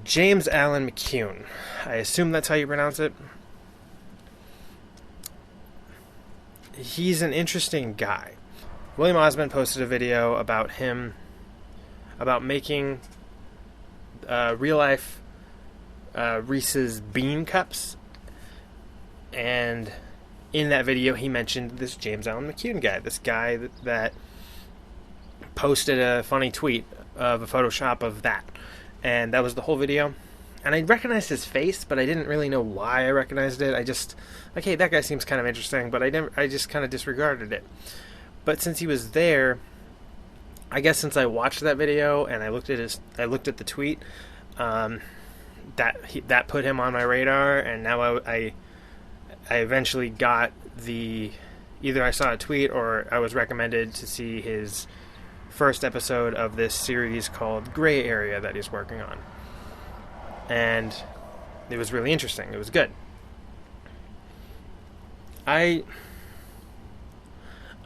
James Allen McCune. I assume that's how you pronounce it. He's an interesting guy. William Osmond posted a video about him, about making real life Reese's Bean Cups, and in that video he mentioned this James Allen McCune guy, this guy that posted a funny tweet of a Photoshop of that, and that was the whole video. And I recognized his face, but I didn't really know why I recognized it. I just, like, hey, that guy seems kind of interesting, but I just kind of disregarded it. But since he was there, I guess since I watched that video and I looked at the tweet, that put him on my radar, and now I eventually got either I saw a tweet or I was recommended to see his first episode of this series called Gray Area that he's working on. And it was really interesting. It was good. I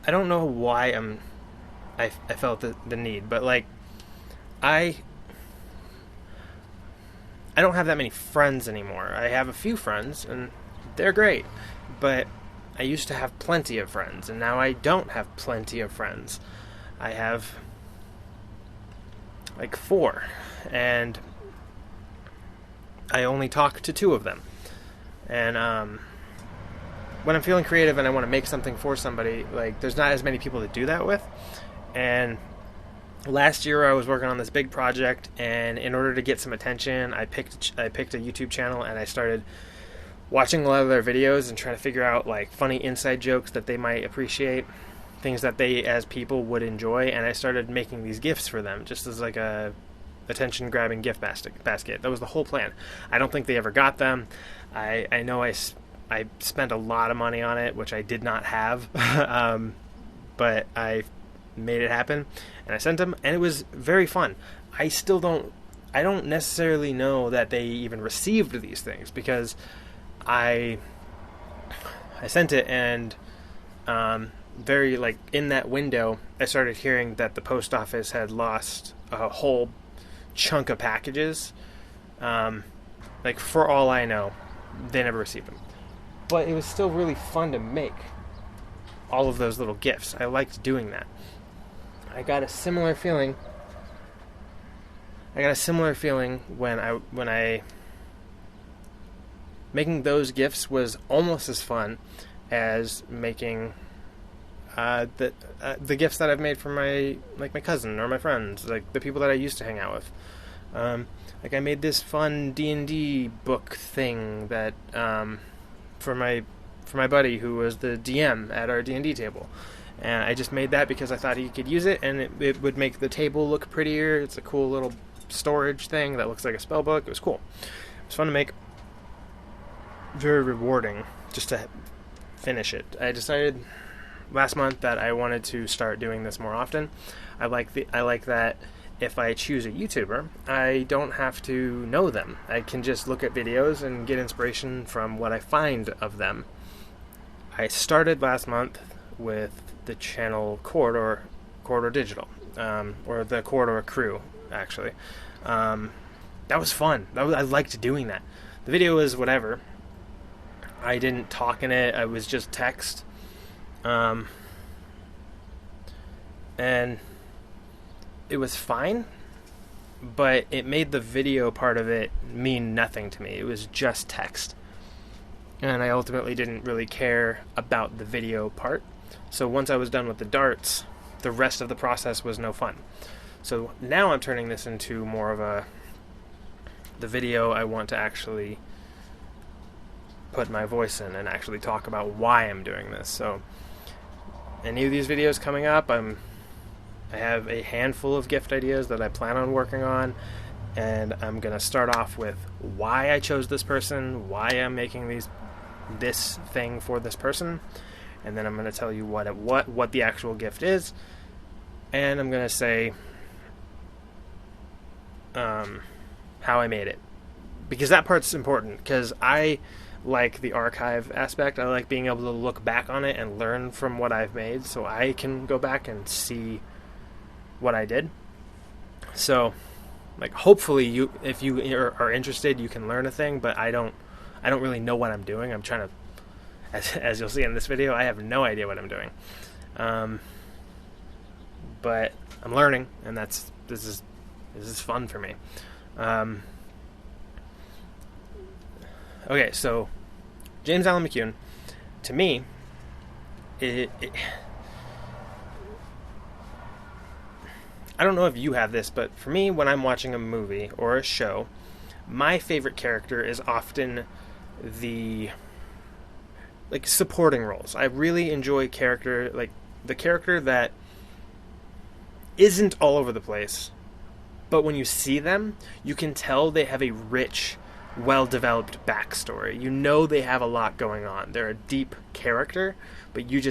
don't know why I felt the need, but like I don't have that many friends anymore. I have a few friends and they're great, but I used to have plenty of friends, and now I don't have plenty of friends. I have like 4, and I only talk to 2 of them. And when I'm feeling creative and I want to make something for somebody, like, there's not as many people to do that with. And last year I was working on this big project, and in order to get some attention, I picked a YouTube channel and I started watching a lot of their videos and trying to figure out like funny inside jokes that they might appreciate, things that they as people would enjoy, and I started making these gifts for them just as like a attention grabbing gift basket. That was the whole plan. I don't think they ever got them. I know I spent a lot of money on it, which I did not have, but I made it happen, and I sent them, and it was very fun. I don't necessarily know that they even received these things, because I sent it, and very like in that window I started hearing that the post office had lost a whole chunk of packages. Like, for all I know, they never received them, but it was still really fun to make all of those little gifts. I liked doing that. I got a similar feeling when I making those gifts was almost as fun as making the gifts that I've made for my cousin or my friends, like the people that I used to hang out with. Like, I made this fun D&D book thing that for my buddy who was the DM at our D&D table, and I just made that because I thought he could use it, and it would make the table look prettier. It's a cool little storage thing that looks like a spell book. It was cool. It was fun to make. Very rewarding just to finish it. I decided last month that I wanted to start doing this more often. I like that if I choose a YouTuber, I don't have to know them. I can just look at videos and get inspiration from what I find of them. I started last month with the channel Corridor Digital, or the Corridor Crew, actually. That was fun. I liked doing that. The video was whatever. I didn't talk in it. I was just text. And it was fine, but it made the video part of it mean nothing to me. It was just text. And I ultimately didn't really care about the video part. So once I was done with the darts, the rest of the process was no fun. So now I'm turning this into more of the video I want to actually put my voice in and actually talk about why I'm doing this. So any of these videos coming up, I have a handful of gift ideas that I plan on working on, and I'm going to start off with why I chose this person, why I'm making this thing for this person, and then I'm going to tell you what the actual gift is, and I'm going to say how I made it, because that part's important, because I like the archive aspect. I like being able to look back on it and learn from what I've made, so I can go back and see what I did. So Like, hopefully, if you are interested, you can learn a thing. But I don't really know what I'm doing. I'm trying to, as you'll see in this video, I have no idea what I'm doing. But I'm learning, and this is fun for me. Okay, so James Allen McCune, to me, I don't know if you have this, but for me, when I'm watching a movie or a show, my favorite character is often the supporting roles. I really enjoy the character that isn't all over the place, but when you see them, you can tell they have a rich, well-developed backstory. You know they have a lot going on. They're a deep character, but you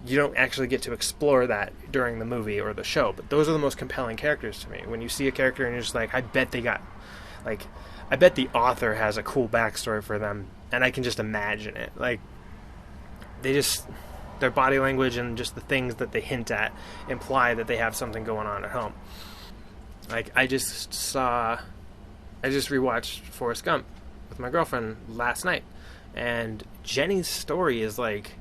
don't actually get to explore that during the movie or the show. But those are the most compelling characters to me. When you see a character and you're just like, I bet the author has a cool backstory for them, and I can just imagine it. Like, their body language and just the things that they hint at imply that they have something going on at home. Like, I just rewatched Forrest Gump with my girlfriend last night, and Jenny's story is like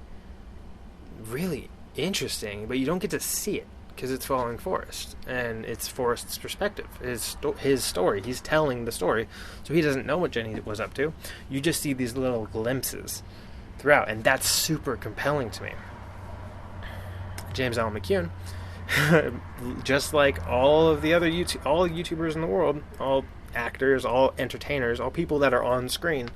really interesting, but you don't get to see it because it's following Forrest, and it's Forrest's perspective, his story. He's telling the story, so he doesn't know what Jenny was up to. You just see these little glimpses throughout, and that's super compelling to me. James Allen McCune, just like all of the other all YouTubers in the world, all actors, all entertainers, all people that are on screen,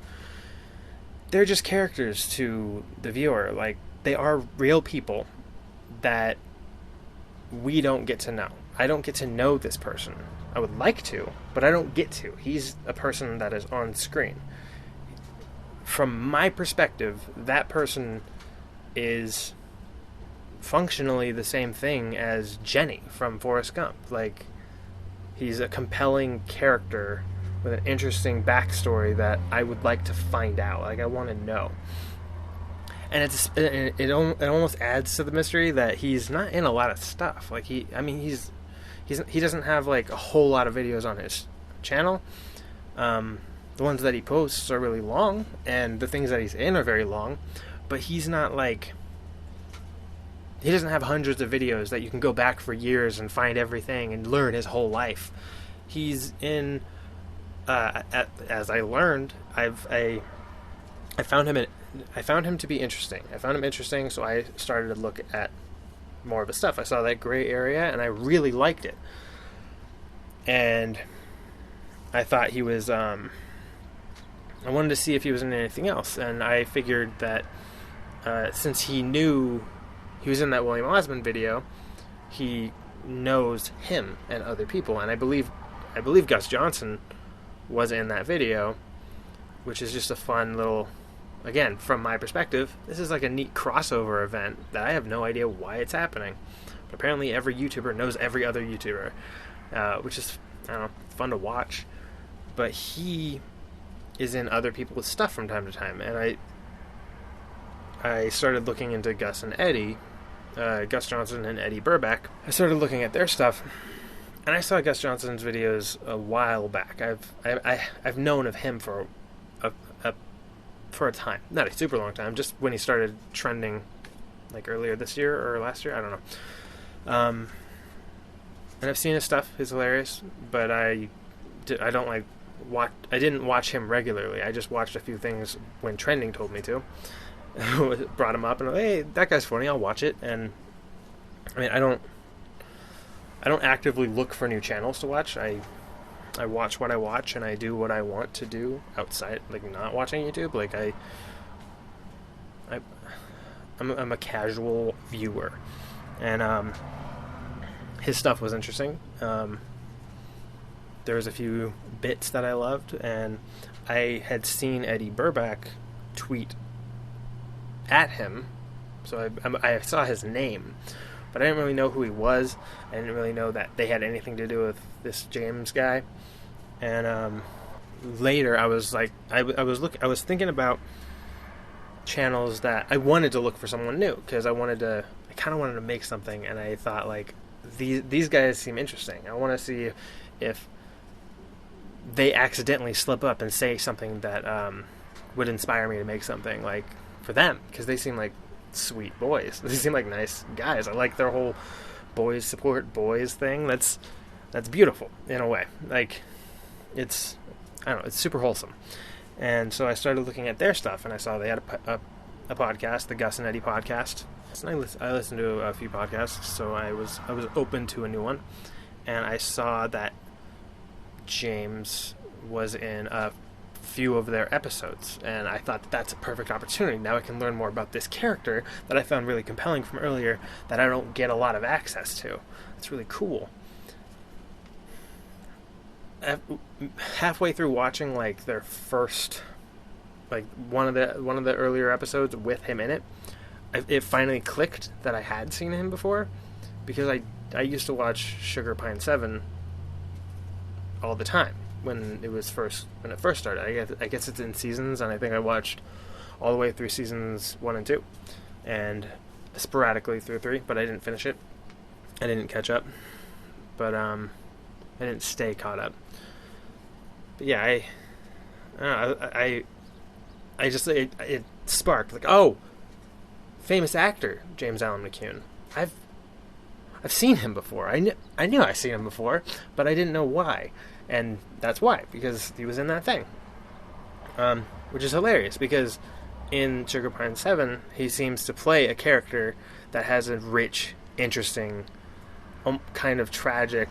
they're just characters to the viewer. Like, they are real people that we don't get to know. I don't get to know this person. I would like to, but I don't get to. He's a person that is on screen. From my perspective, that person is functionally the same thing as Jenny from Forrest Gump. Like, he's a compelling character with an interesting backstory that I would like to find out. Like, I want to know. And it almost adds to the mystery that he's not in a lot of stuff. Like, he doesn't have like a whole lot of videos on his channel. The ones that he posts are really long, and the things that he's in are very long. But he's not like, he doesn't have hundreds of videos that you can go back for years and find everything and learn his whole life. He's in, as I learned, I found him to be interesting. I found him interesting, so I started to look at more of his stuff. I saw that gray area, and I really liked it. And I thought he was, I wanted to see if he was in anything else, and I figured that since he knew he was in that William Osmond video, he knows him and other people, and I believe Gus Johnson was in that video, which is just a fun little, again, from my perspective, this is like a neat crossover event that I have no idea why it's happening. But apparently every YouTuber knows every other YouTuber, which is, I don't know, fun to watch. But he is in other people's stuff from time to time, and I started looking into Gus and Eddie, Gus Johnson and Eddie Burback. I started looking at their stuff, and I saw Gus Johnson's videos a while back. I've known of him for a time, not a super long time, just when he started trending, like earlier this year or last year, I don't know. And I've seen his stuff; he's hilarious. But I didn't watch him regularly. I just watched a few things when trending told me to. Brought him up and, hey, that guy's funny, I'll watch it. And I mean, I don't actively look for new channels to watch. I watch what I watch, and I do what I want to do outside, like not watching YouTube. Like I'm a casual viewer, and his stuff was interesting. There was a few bits that I loved, and I had seen Eddie Burback tweet at him, so I saw his name, but I didn't really know who he was. I didn't really know that they had anything to do with this James guy. And later, I was like, I was thinking about channels that I wanted to look for someone new, because I kind of wanted to make something, and I thought, like, these guys seem interesting. I want to see if they accidentally slip up and say something that would inspire me to make something, like, for them, because they seem like sweet boys. They seem like nice guys. I like their whole boys support boys thing. That's beautiful in a way. Like, it's super wholesome. And so I started looking at their stuff, and I saw they had a podcast, the Gus and Eddie podcast. And I listened to a few podcasts, so I was open to a new one, and I saw that James was in a few of their episodes, and I thought that's a perfect opportunity. Now I can learn more about this character that I found really compelling from earlier that I don't get a lot of access to. It's really cool. Halfway through watching, like, their first, like, one of the earlier episodes with him in it, it finally clicked that I had seen him before, because I used to watch Sugar Pine 7 all the time when it first started. I guess it's in seasons, and I think I watched all the way through seasons 1 and 2, and sporadically through 3, but I didn't finish it. I didn't catch up, but I didn't stay caught up. But yeah, I don't know, I just, it sparked, like, oh, famous actor James Allen McCune. I've seen him before. I knew I'd seen him before, but I didn't know why. And that's why, because he was in that thing. Which is hilarious, because in Sugar Pine 7, he seems to play a character that has a rich, interesting, kind of tragic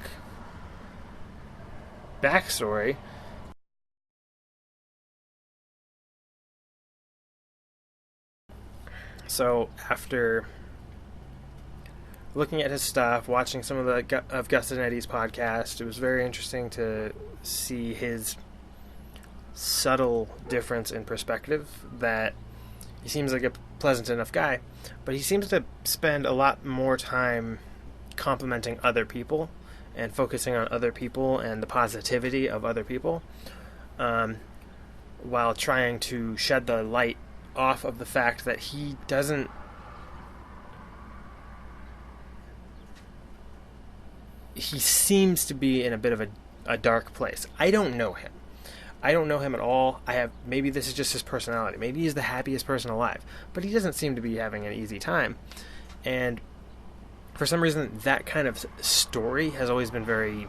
backstory. So after looking at his stuff, watching some of Gus and Eddie's podcast, it was very interesting to see his subtle difference in perspective. That he seems like a pleasant enough guy, but he seems to spend a lot more time complimenting other people and focusing on other people and the positivity of other people, while trying to shed the light off of the fact that he seems to be in a bit of a dark place. I don't know him. I don't know him at all. Maybe this is just his personality. Maybe he's the happiest person alive, but he doesn't seem to be having an easy time. And for some reason, that kind of story has always been very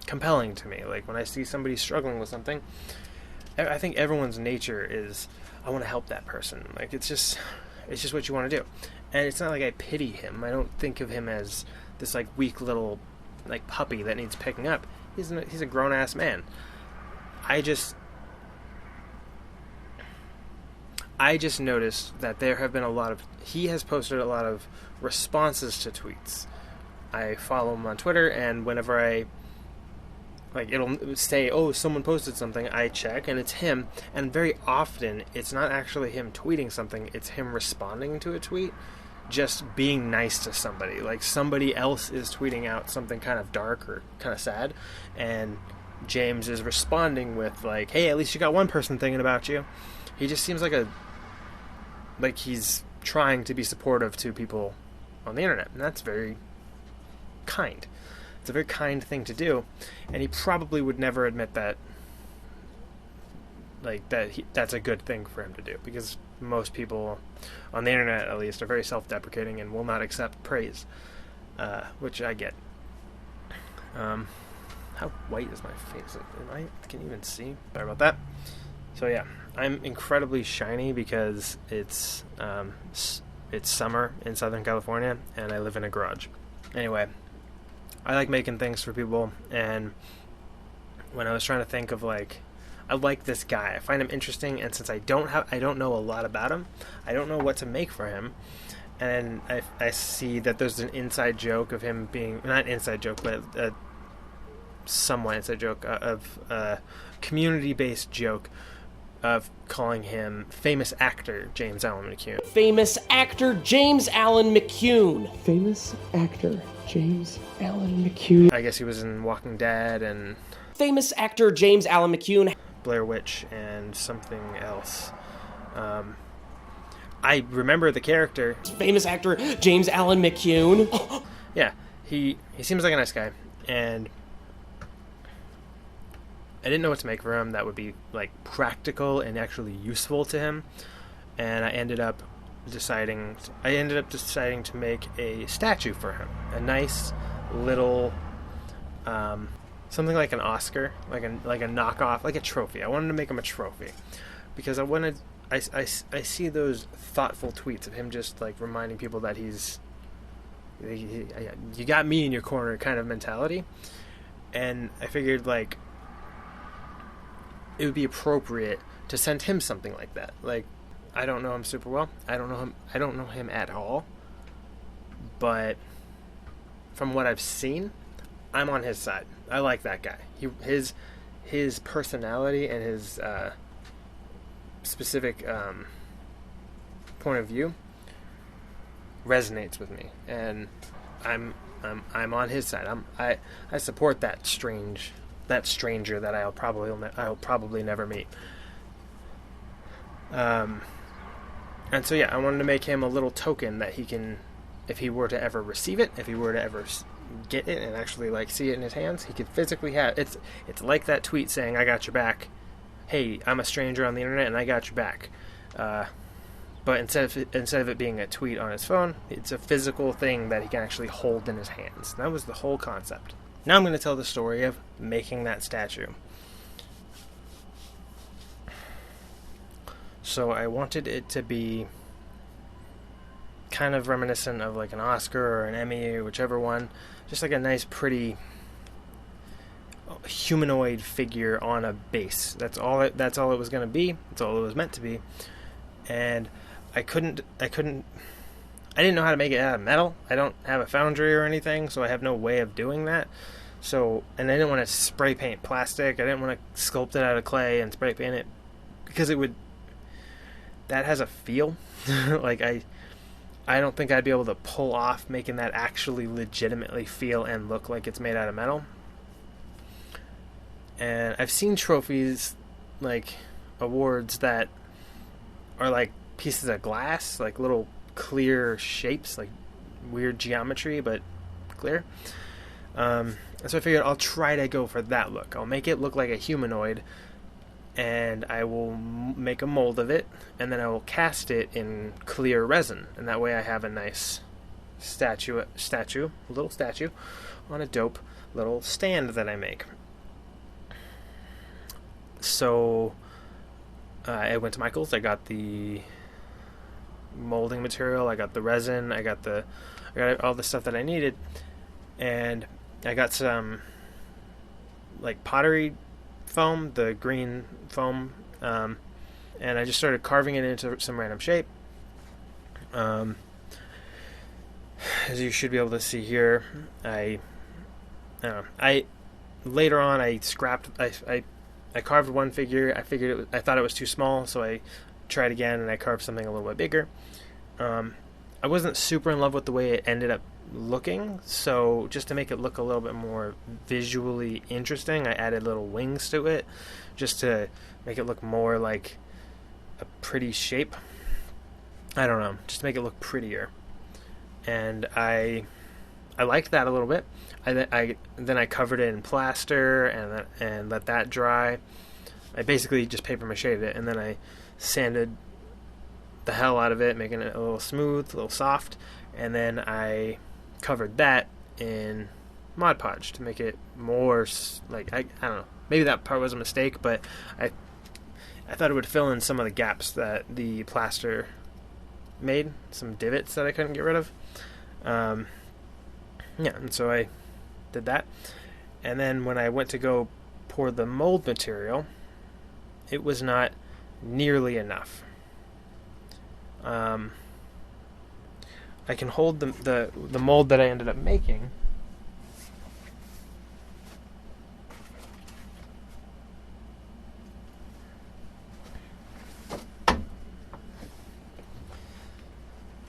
compelling to me. Like, when I see somebody struggling with something, I think everyone's nature is, I want to help that person. Like, it's just what you want to do. And it's not like I pity him. I don't think of him as this, like, weak little, like, puppy that needs picking up. He's a grown-ass man. I just noticed that there have been he has posted a lot of responses to tweets. I follow him on Twitter, and whenever it'll say, oh, someone posted something, I check, and it's him. And very often, it's not actually him tweeting something, it's him responding to a tweet, just being nice to somebody. Like, somebody else is tweeting out something kind of dark or kind of sad, and James is responding with, like, hey, at least you got one person thinking about you. He just seems like he's trying to be supportive to people on the internet, and that's very kind. It's a very kind thing to do, and he probably would never admit that, that's a good thing for him to do, because most people on the internet, at least, are very self-deprecating and will not accept praise, which I get. How white is my face? Can you even see? Sorry about that. So yeah, I'm incredibly shiny because it's summer in Southern California, and I live in a garage. Anyway, I like making things for people, and when I was trying to think of, like, I like this guy, I find him interesting, and since I don't know a lot about him, I don't know what to make for him, and I see that there's an inside joke of him being, not an inside joke, but a somewhat inside joke of a community-based joke of calling him famous actor James Allen McCune. Famous actor James Allen McCune. Famous actor James Allen McCune. I guess he was in Walking Dead and Famous actor James Allen McCune. Blair Witch and something else. I remember the character. Famous actor James Allen McCune. Yeah, he seems like a nice guy, and I didn't know what to make for him that would be like practical and actually useful to him, and I ended up deciding to make a statue for him, a nice little something like an Oscar, like a knockoff, like a trophy. I wanted to make him a trophy because I see those thoughtful tweets of him just like reminding people that you got me in your corner kind of mentality, and I figured like it would be appropriate to send him something like that. Like, I don't know him super well. I don't know him at all. But from what I've seen, I'm on his side. I like that guy. His personality and his specific point of view resonates with me, and I'm on his side. I support that stranger that I'll probably never meet. And so yeah, I wanted to make him a little token that he can, if he were to ever receive it, if he were to ever get it and actually like see it in his hands, he could physically have it. It's like that tweet saying, "I got your back." Hey, I'm a stranger on the internet and I got your back. But instead of it being a tweet on his phone, it's a physical thing that he can actually hold in his hands. That was the whole concept. Now I'm going to tell the story of making that statue. So I wanted it to be kind of reminiscent of like an Oscar or an Emmy or whichever one. Just like a nice, pretty humanoid figure on a base. That's all it was going to be. That's all it was meant to be. And I didn't know how to make it out of metal. I don't have a foundry or anything, so I have no way of doing that. So, and I didn't want to spray paint plastic. I didn't want to sculpt it out of clay and spray paint it because that has a feel. Like I don't think I'd be able to pull off making that actually legitimately feel and look like it's made out of metal. And I've seen trophies, like awards that are like pieces of glass, like little clear shapes, like weird geometry, but clear. So I figured I'll try to go for that look. I'll make it look like a humanoid, and I will make a mold of it, and then I will cast it in clear resin, and that way I have a nice statue, a little statue, on a dope little stand that I make. So I went to Michael's. I got the molding material. I got the resin. I got all the stuff that I needed, and I got some like pottery foam, the green foam, and I just started carving it into some random shape. As you should be able to see here, I later on I scrapped. I carved one figure. I thought it was too small, so I tried again and I carved something a little bit bigger. I wasn't super in love with the way it ended up looking, so just to make it look a little bit more visually interesting, I added little wings to it, just to make it look more like a pretty shape. I don't know, just to make it look prettier. And I liked that a little bit. Then I covered it in plaster and let that dry. I basically just paper mache'd it, and then I sanded the hell out of it, making it a little smooth, a little soft, and then I covered that in Mod Podge to make it more like I don't know. Maybe that part was a mistake, but I thought it would fill in some of the gaps that the plaster made, some divots that I couldn't get rid of. Yeah, and so I did that. And then when I went to go pour the mold material, it was not nearly enough. I can hold the mold that I ended up making.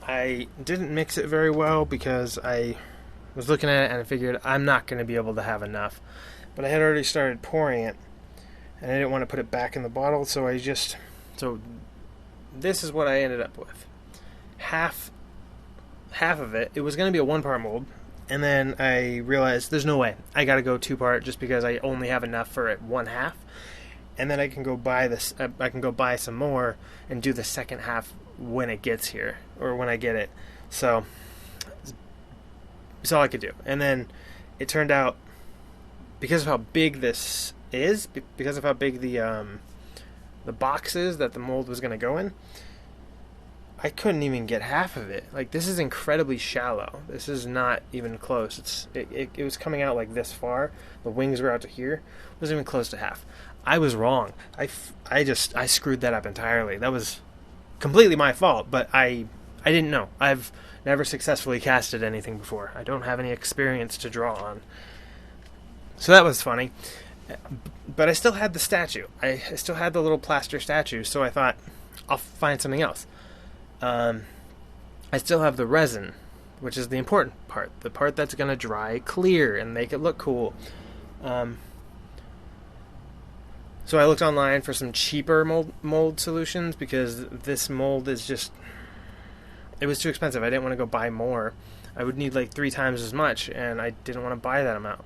I didn't mix it very well because I was looking at it and I figured I'm not going to be able to have enough. But I had already started pouring it, and I didn't want to put it back in the bottle, so this is what I ended up with. Half of it was going to be a 1-part mold, And then I realized there's no way. I got to go 2-part just because I only have enough for it 1/2. And then I can go buy this. I can go buy some more and do the second half when it gets here, or when I get it. So it's all I could do. And then it turned out, because of how big this is, because of how big the box is that the mold was going to go in, I couldn't even get half of it. Like, this is incredibly shallow. This is not even close. It was coming out like this far. The wings were out to here. It wasn't even close to half. I was wrong. I screwed that up entirely. That was completely my fault, but I didn't know. I've never successfully casted anything before. I don't have any experience to draw on. So that was funny. But I still had the statue. I still had the little plaster statue, so I thought, I'll find something else. I still have the resin, which is the important part. The part that's going to dry clear and make it look cool. So I looked online for some cheaper mold solutions, because this mold is just... It was too expensive. I didn't want to go buy more. I would need like 3 times as much, and I didn't want to buy that amount.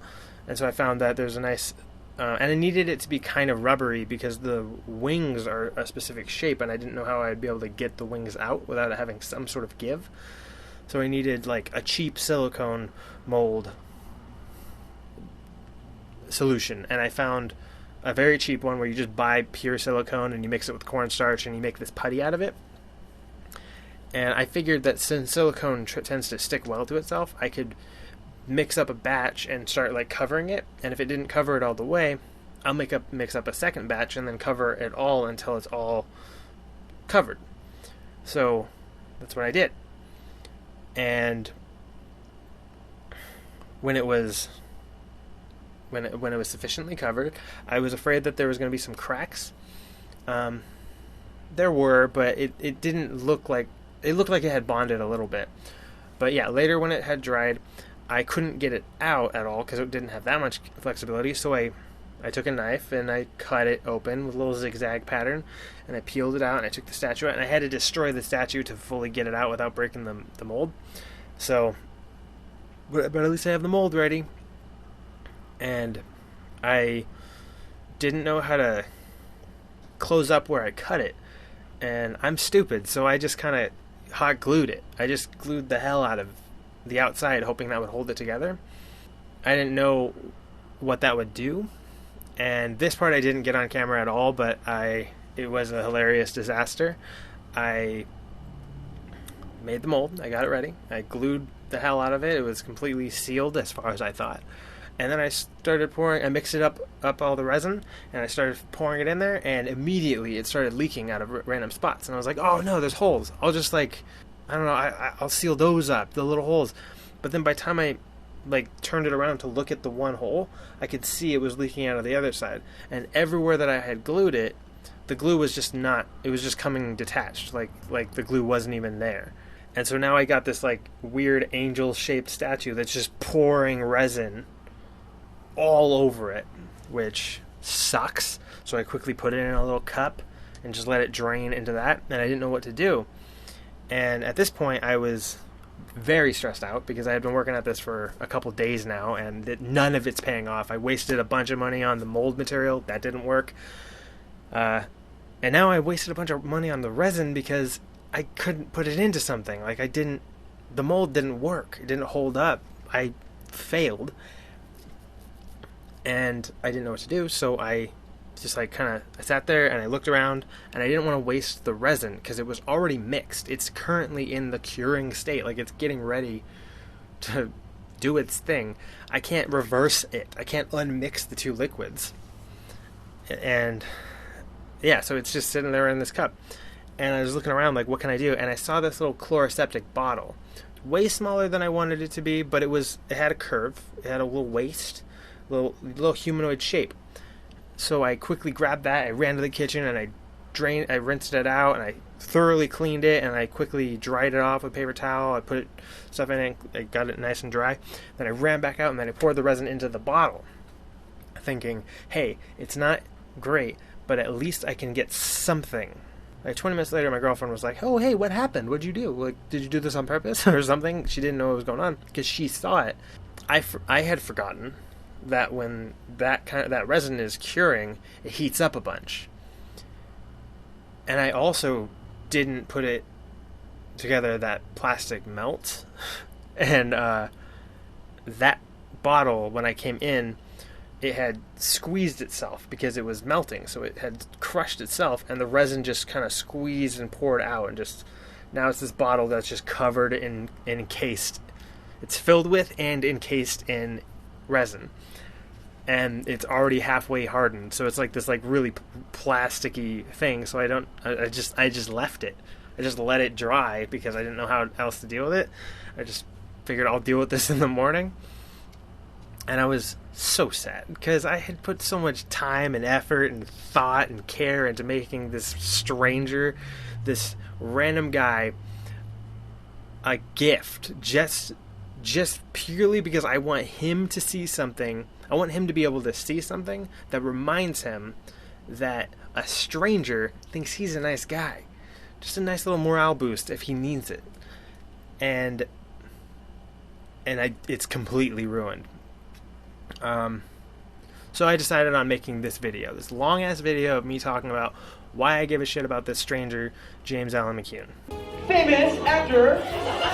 And so I found that there's a nice... and I needed it to be kind of rubbery, because the wings are a specific shape, and I didn't know how I'd be able to get the wings out without it having some sort of give. So I needed like a cheap silicone mold solution, and I found a very cheap one where you just buy pure silicone and you mix it with cornstarch and you make this putty out of it. And I figured that since silicone tends to stick well to itself, I could mix up a batch and start like covering it, and if it didn't cover it all the way, I'll mix up a second batch and then cover it all until it's all covered. So that's what I did. And when it was sufficiently covered, I was afraid that there was going to be some cracks. There were, but it didn't look like... It looked like it had bonded a little bit. But yeah, later when it had dried, I couldn't get it out at all because it didn't have that much flexibility. So I took a knife and I cut it open with a little zigzag pattern, and I peeled it out, and I took the statue out, and I had to destroy the statue to fully get it out without breaking the mold. So, but at least I have the mold ready. And I didn't know how to close up where I cut it, and I'm stupid, so I just kind of hot glued it. I just glued the hell out of the outside, hoping that would hold it together. I didn't know what that would do, and this part I didn't get on camera at all, but it was a hilarious disaster. I made the mold, I got it ready, I glued the hell out of it. It was completely sealed as far as I thought. And then I started pouring, I mixed it up all the resin, and I started pouring it in there, and immediately it started leaking out of random spots. And I was like, oh no, there's holes. I'll just I'll seal those up, the little holes. But then by the time I turned it around to look at the one hole, I could see it was leaking out of the other side. And everywhere that I had glued it, the glue was just not, it was just coming detached, like the glue wasn't even there. And so now I got this weird angel-shaped statue that's just pouring resin all over it, which sucks. So I quickly put it in a little cup and just let it drain into that, and I didn't know what to do. And at this point I was very stressed out because I had been working at this for a couple days now, and none of it's paying off. I wasted a bunch of money on the mold material. That didn't work. And now I wasted a bunch of money on the resin because I couldn't put it into something. The mold didn't work. It didn't hold up. I failed. And I didn't know what to do, so I just I sat there and I looked around, and I didn't want to waste the resin because it was already mixed. It's currently in the curing state, it's getting ready to do its thing. I can't reverse it. I can't unmix the two liquids. And yeah, so it's just sitting there in this cup. And I was looking around what can I do? And I saw this little chloroseptic bottle. Way smaller than I wanted it to be, but it had a curve. It had a little waist. Little humanoid shape. So I quickly grabbed that, I ran to the kitchen, and I rinsed it out, and I thoroughly cleaned it, and I quickly dried it off with paper towel. I put stuff in it, I got it nice and dry. Then I ran back out, and then I poured the resin into the bottle, thinking, hey, it's not great, but at least I can get something Like 20 minutes later, my girlfriend was like, "Oh, hey, what happened? What'd you do? Like, did you do this on purpose or something?" She didn't know what was going on because she saw it. I had forgotten that when that resin is curing, it heats up a bunch. And I also didn't put it together that plastic melts. And that bottle, when I came in, it had squeezed itself because it was melting. So it had crushed itself, and the resin just kind of squeezed and poured out. And just now it's this bottle that's just covered in encased. It's filled with and encased in resin. And it's already halfway hardened, so it's like this like really plasticky thing. So I just left it. I just let it dry because I didn't know how else to deal with it. I just figured I'll deal with this in the morning. And I was so sad because I had put so much time and effort and thought and care into making this stranger, this random guy, a gift just purely because I want him to see something. I want him to be able to see something that reminds him that a stranger thinks he's a nice guy. Just a nice little morale boost if he needs it. And it's completely ruined. So I decided on making this video, this long-ass video of me talking about why I give a shit about this stranger, James Allen McCune. Famous actor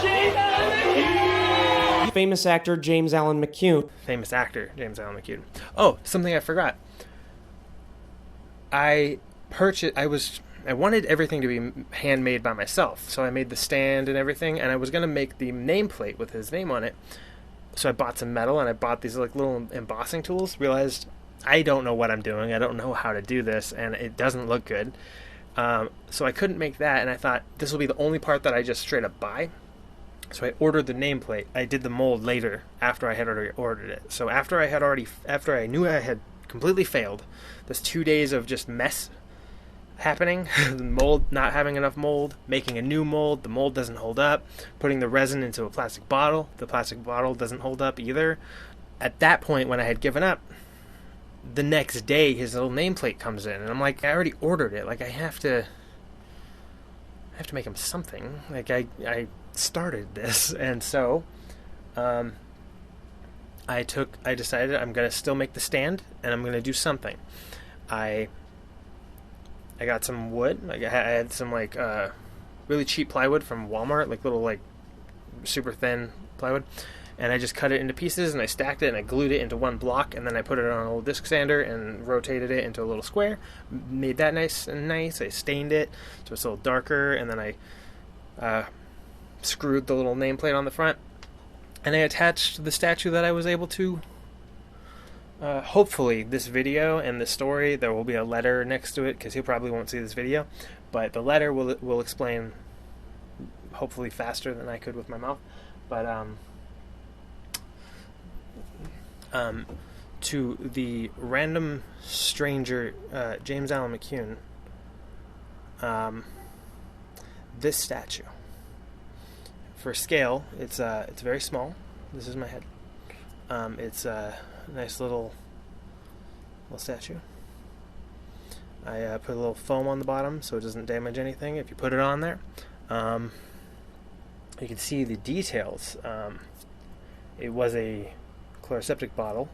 James Allen McCune. Famous actor James Allen McCune. Famous actor, James Allen McCune. Oh, something I forgot. I wanted everything to be handmade by myself, so I made the stand and everything, and I was going to make the nameplate with his name on it. So I bought some metal, and I bought these like little embossing tools. Realized I don't know what I'm doing. I don't know how to do this, and it doesn't look good. So I couldn't make that, and I thought this will be the only part that I just straight up buy. So I ordered the nameplate. I did the mold later after I had already ordered it. So after I knew I had completely failed, this 2 days of just mess happening, the mold, not having enough mold, making a new mold, the mold doesn't hold up, putting the resin into a plastic bottle, the plastic bottle doesn't hold up either. At that point, when I had given up, the next day his little nameplate comes in, and I'm like, I already ordered it. Like, I have to make him something. Like, I started this, and so I decided I'm gonna still make the stand, and I'm gonna do something. I got some wood. Like I had some like really cheap plywood from Walmart, like little like super thin plywood, and I just cut it into pieces, and I stacked it, and I glued it into one block, and then I put it on a little disc sander and rotated it into a little square. Made that nice. I stained it so it's a little darker, and then I screwed the little nameplate on the front, and I attached the statue that I was able to. Hopefully this video and the story, there will be a letter next to it because he probably won't see this video, but the letter will explain hopefully faster than I could with my mouth. But to the random stranger, James Allen McCune, this statue, for scale, it's very small. This is my head. It's a nice little statue. I put a little foam on the bottom so it doesn't damage anything if you put it on there. You can see the details. It was a chloroseptic bottle,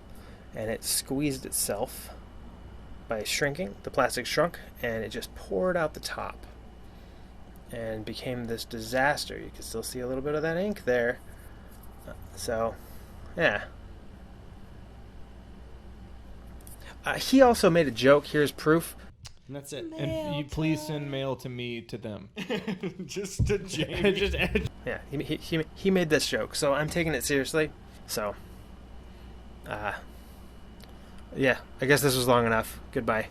and it squeezed itself by shrinking. The plastic shrunk, and it just poured out the top and became this disaster. You can still see a little bit of that ink there. So, yeah. He also made a joke. Here's proof. And that's it. And you please send mail to me to them. Just to James. Yeah, he made this joke, so I'm taking it seriously. So, yeah, I guess this was long enough. Goodbye.